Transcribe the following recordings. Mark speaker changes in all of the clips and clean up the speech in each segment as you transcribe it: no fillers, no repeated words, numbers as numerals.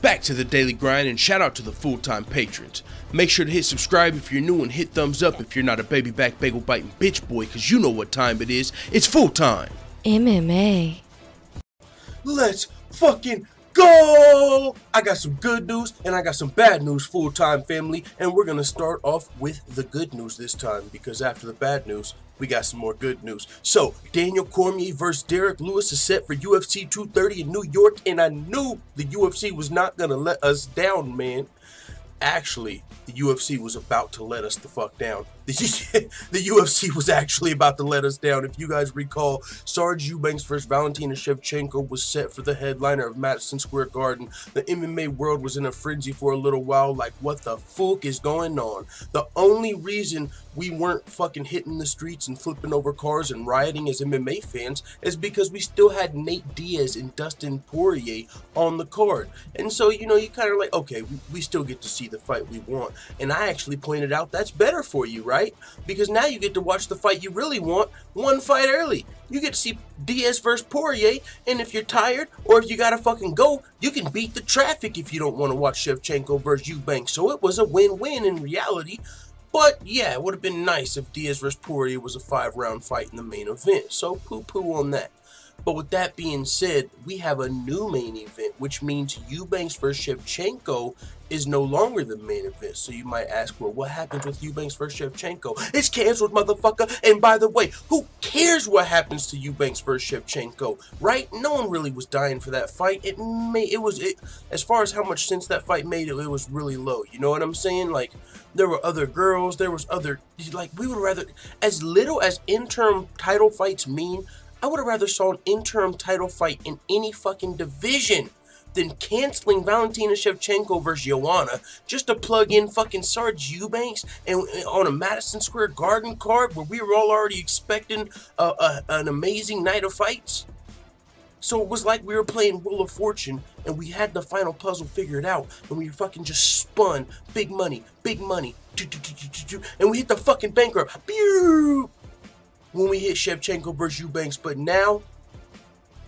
Speaker 1: Back to the daily grind, and shout out to the full-time patrons. Make sure to hit subscribe if you're new and hit thumbs up if you're not a baby back bagel biting bitch boy, cause you know what time it is. It's full time.
Speaker 2: MMA.
Speaker 3: Let's fucking go! I got some good news and I got some bad news, full-time family, and we're gonna start off with the good news this time because after the bad news, we got some more good news. So, Daniel Cormier versus Derrick Lewis is set for UFC 230 in New York, and I knew the UFC was not gonna let us down, man. Actually, the UFC was about to let us the fuck down. The UFC was actually about to let us down. If you guys recall, Serge Eubanks versus Valentina Shevchenko was set for the headliner of Madison Square Garden. The MMA world was in a frenzy for a little while, like, what the fuck is going on? The only reason we weren't fucking hitting the streets and flipping over cars and rioting as MMA fans is because we still had Nate Diaz and Dustin Poirier on the card. And so, you know, you kind of like, okay, we still get to see the fight we want. And I actually pointed out that's better for you, right? Because now you get to watch the fight you really want one fight early. You get to see Diaz versus Poirier, and if you're tired or if you gotta fucking go, you can beat the traffic if you don't want to watch Shevchenko versus Eubanks. So it was a win-win in reality. But yeah, it would have been nice if Diaz versus Poirier was a 5-round fight in the main event. So poo-poo on that. But with that being said, we have a new main event, which means Eubanks versus Shevchenko is no longer the main event. So you might ask, well, what happens with Eubanks versus Shevchenko? It's canceled, motherfucker. And by the way, who cares what happens to Eubanks versus Shevchenko, right? No one really was dying for that fight. As far as how much sense that fight made, it was really low. You know what I'm saying? Like, there were other girls, there was other, like, we would rather, as little as interim title fights mean, I would have rather saw an interim title fight in any fucking division than canceling Valentina Shevchenko versus Joanna just to plug in fucking Serge Eubanks and on a Madison Square Garden card where we were all already expecting an amazing night of fights. So it was like we were playing Wheel of Fortune and we had the final puzzle figured out and we fucking just spun big money, and we hit the fucking bankrupt. When we hit Shevchenko versus Eubanks, but now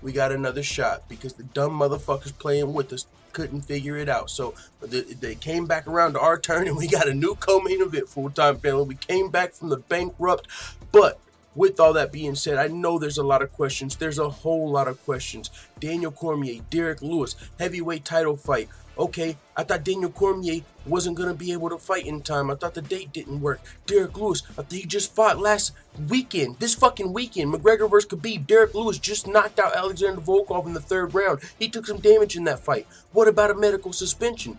Speaker 3: we got another shot because the dumb motherfuckers playing with us couldn't figure it out. So they came back around to our turn and we got a new co-main event, full-time family. We came back from the bankrupt, but with all that being said, I know there's a lot of questions. There's a whole lot of questions. Daniel Cormier, Derrick Lewis, heavyweight title fight. Okay, I thought Daniel Cormier wasn't going to be able to fight in time. I thought the date didn't work. Derrick Lewis, I thought he just fought last weekend. This fucking weekend. McGregor versus Khabib. Derrick Lewis just knocked out Alexander Volkov in the 3rd round. He took some damage in that fight. What about a medical suspension?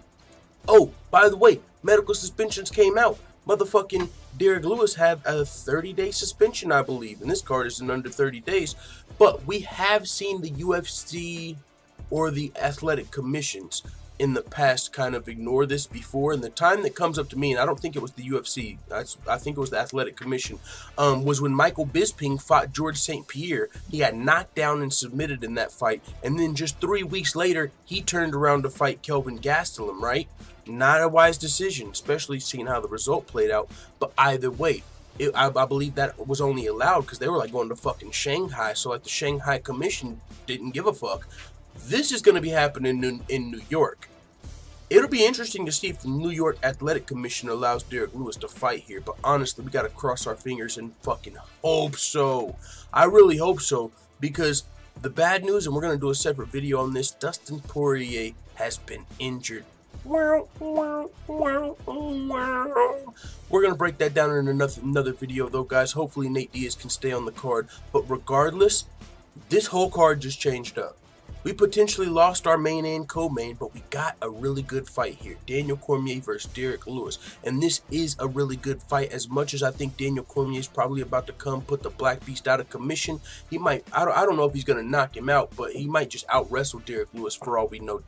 Speaker 3: Oh, by the way, medical suspensions came out. Motherfucking Derrick Lewis had a 30-day suspension, I believe. And this card is in under 30 days. But we have seen the UFC or the athletic commissions in the past kind of ignore this before, and the time that comes up to me, and I don't think it was the UFC, I think it was the Athletic Commission, was when Michael Bisping fought George St. Pierre. He got knocked down and submitted in that fight, and then just 3 weeks later, he turned around to fight Kelvin Gastelum, right? Not a wise decision, especially seeing how the result played out, but either way, I believe that was only allowed because they were like going to fucking Shanghai, so like the Shanghai Commission didn't give a fuck. This is going to be happening in New York. It'll be interesting to see if the New York Athletic Commission allows Derrick Lewis to fight here. But honestly, we got to cross our fingers and fucking hope so. I really hope so. Because the bad news, and we're going to do a separate video on this, Dustin Poirier has been injured. We're going to break that down in another video though, guys. Hopefully Nate Diaz can stay on the card. But regardless, this whole card just changed up. We potentially lost our main and co-main, but we got a really good fight here. Daniel Cormier versus Derrick Lewis. And this is a really good fight. As much as I think Daniel Cormier is probably about to come put the Black Beast out of commission, he might, I don't know if he's going to knock him out, but he might just out-wrestle Derrick Lewis for all we know.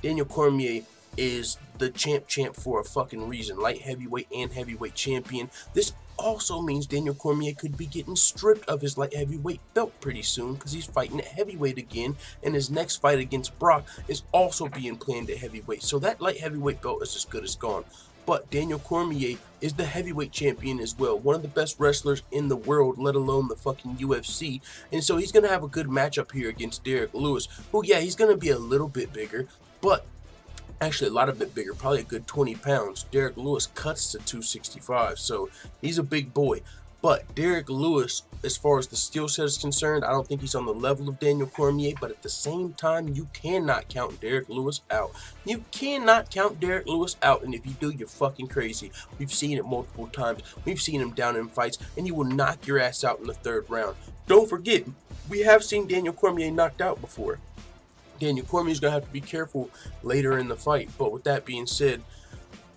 Speaker 3: Daniel Cormier is the champ for a fucking reason. Light heavyweight and heavyweight champion. This also means Daniel Cormier could be getting stripped of his light heavyweight belt pretty soon because he's fighting at heavyweight again, and his next fight against Brock is also being planned at heavyweight. So that light heavyweight belt is as good as gone. But Daniel Cormier is the heavyweight champion as well, one of the best wrestlers in the world, let alone the fucking UFC. And so he's going to have a good matchup here against Derrick Lewis, who, yeah, he's going to be a little bit bigger, but Actually, a lot of bit bigger, probably a good 20 pounds. Derrick Lewis cuts to 265, so he's a big boy. But Derrick Lewis, as far as the skill set is concerned, I don't think he's on the level of Daniel Cormier, but at the same time, you cannot count Derrick Lewis out. You cannot count Derrick Lewis out, and if you do, you're fucking crazy. We've seen it multiple times. We've seen him down in fights, and he will knock your ass out in the 3rd round. Don't forget, we have seen Daniel Cormier knocked out before. Daniel Cormier's going to have to be careful later in the fight, but with that being said,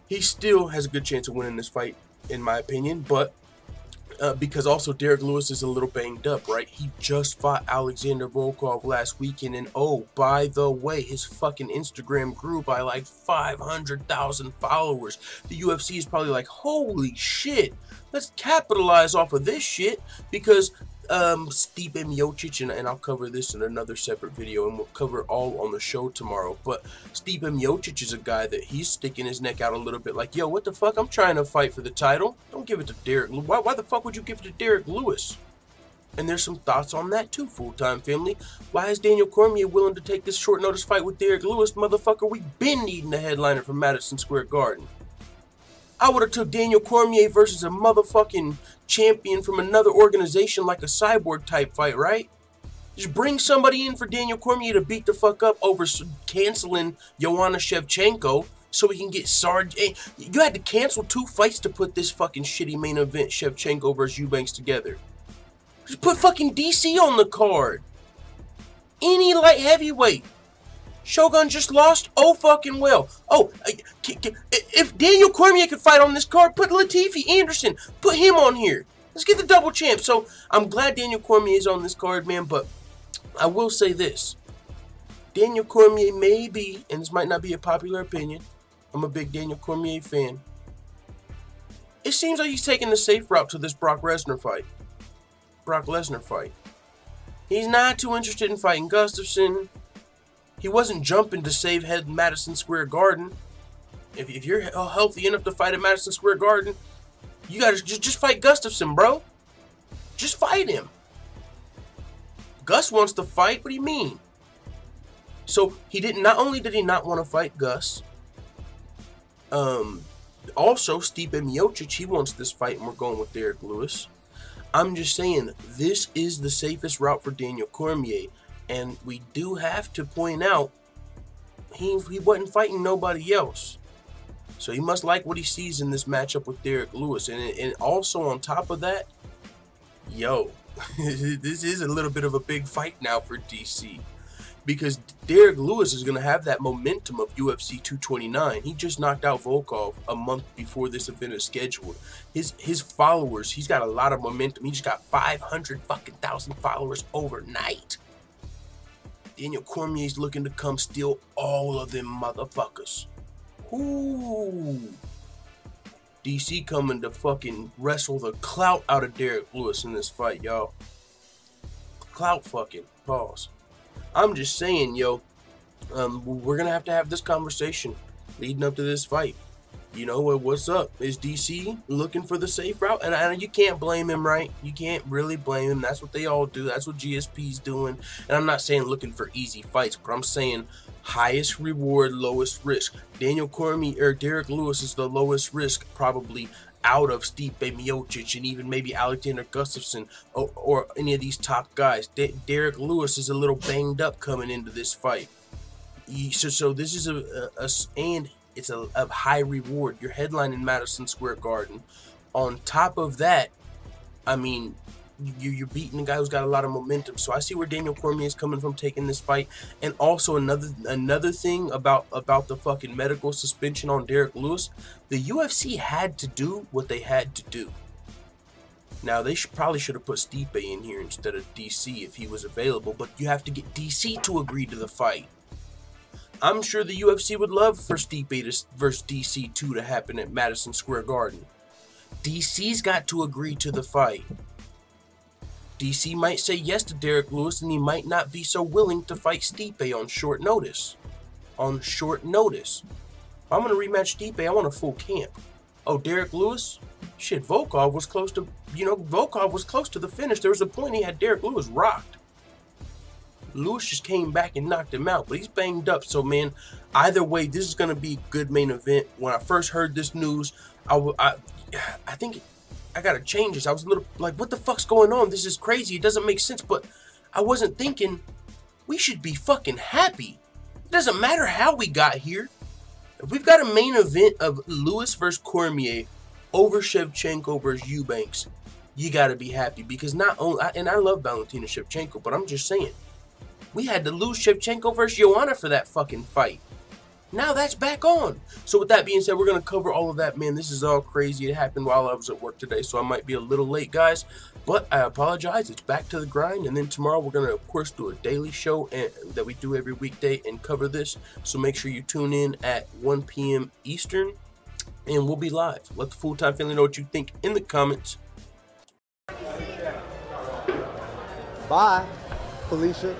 Speaker 3: he still has a good chance of winning this fight, in my opinion, but because also Derrick Lewis is a little banged up, right? He just fought Alexander Volkov last weekend, and oh, by the way, his fucking Instagram grew by like 500,000 followers. The UFC is probably like, holy shit, let's capitalize off of this shit, because Stipe Miocic, and I'll cover this in another separate video, and we'll cover it all on the show tomorrow, but Stipe Miocic is a guy that he's sticking his neck out a little bit like, yo, what the fuck, I'm trying to fight for the title, don't give it to Derrick. Why the fuck would you give it to Derrick Lewis? And there's some thoughts on that too, full-time family. Why is Daniel Cormier willing to take this short notice fight with Derrick Lewis? Motherfucker, we been needing a headliner from Madison Square Garden. I would have took Daniel Cormier versus a motherfucking champion from another organization like a Cyborg type fight, right? Just bring somebody in for Daniel Cormier to beat the fuck up over canceling Joanna Shevchenko so we can get Sarge. You had to cancel 2 fights to put this fucking shitty main event, Shevchenko versus Eubanks, together. Just put fucking DC on the card. Any light heavyweight. Shogun just lost? Oh, fucking well. Oh, if Daniel Cormier could fight on this card, put Latifi Anderson. Put him on here. Let's get the double champ. So, I'm glad Daniel Cormier is on this card, man, but I will say this. Daniel Cormier may be, and this might not be a popular opinion, I'm a big Daniel Cormier fan. It seems like he's taking the safe route to this Brock Lesnar fight. He's not too interested in fighting Gustafsson. He wasn't jumping to save head Madison Square Garden. If you're healthy enough to fight at Madison Square Garden, you gotta just fight Gustafsson, bro. Just fight him. Gus wants to fight. What do you mean? So he didn't. Not only did he not want to fight Gus, also Stipe Miocic, he wants this fight, and we're going with Derrick Lewis. I'm just saying this is the safest route for Daniel Cormier. And we do have to point out, he wasn't fighting nobody else. So he must like what he sees in this matchup with Derrick Lewis. And also on top of that, yo, this is a little bit of a big fight now for DC. Because Derrick Lewis is going to have that momentum of UFC 229. He just knocked out Volkov a month before this event is scheduled. His followers, he's got a lot of momentum. He just got 500,000 followers overnight. Daniel Cormier's looking to come steal all of them motherfuckers. Ooh. DC coming to fucking wrestle the clout out of Derrick Lewis in this fight, y'all. Clout fucking. Pause. I'm just saying, yo, we're going to have this conversation leading up to this fight. You know, what's up? Is DC looking for the safe route? And you can't blame him, right? You can't really blame him. That's what they all do. That's what GSP's doing. And I'm not saying looking for easy fights, but I'm saying highest reward, lowest risk. Daniel Cormier or Derrick Lewis is the lowest risk probably out of Stipe Miocic and even maybe Alexander Gustafsson or any of these top guys. Derrick Lewis is a little banged up coming into this fight. So this is it's a high reward. You're headlining Madison Square Garden. On top of that, I mean, you're beating a guy who's got a lot of momentum. So I see where Daniel Cormier is coming from taking this fight. And also another thing about the fucking medical suspension on Derrick Lewis, the UFC had to do what they had to do. Now, they probably should have put Stipe in here instead of DC if he was available, but you have to get DC to agree to the fight. I'm sure the UFC would love for Stipe versus DC2 to happen at Madison Square Garden. DC's got to agree to the fight. DC might say yes to Derrick Lewis, and he might not be so willing to fight Stipe on short notice. On short notice. If I'm going to rematch Stipe, I want a full camp. Oh, Derrick Lewis? Shit, Volkov was close to, Volkov was close to the finish. There was a point he had Derrick Lewis rocked. Lewis just came back and knocked him out, but he's banged up. So, man, either way, this is going to be a good main event. When I first heard this news, I think I got to change this. I was a little like, what the fuck's going on? This is crazy. It doesn't make sense. But I wasn't thinking we should be fucking happy. It doesn't matter how we got here. If we've got a main event of Lewis versus Cormier over Shevchenko versus Eubanks, you got to be happy, because not only, and I love Valentina Shevchenko, but I'm just saying, we had to lose Shevchenko versus Joanna for that fucking fight. Now that's back on. So with that being said, we're going to cover all of that, man. This is all crazy. It happened while I was at work today, so I might be a little late, guys. But I apologize. It's back to the grind. And then tomorrow we're going to, of course, do a daily show that we do every weekday and cover this. So make sure you tune in at 1 p.m. Eastern, and we'll be live. Let the full-time family know what you think in the comments.
Speaker 2: Bye, Felicia.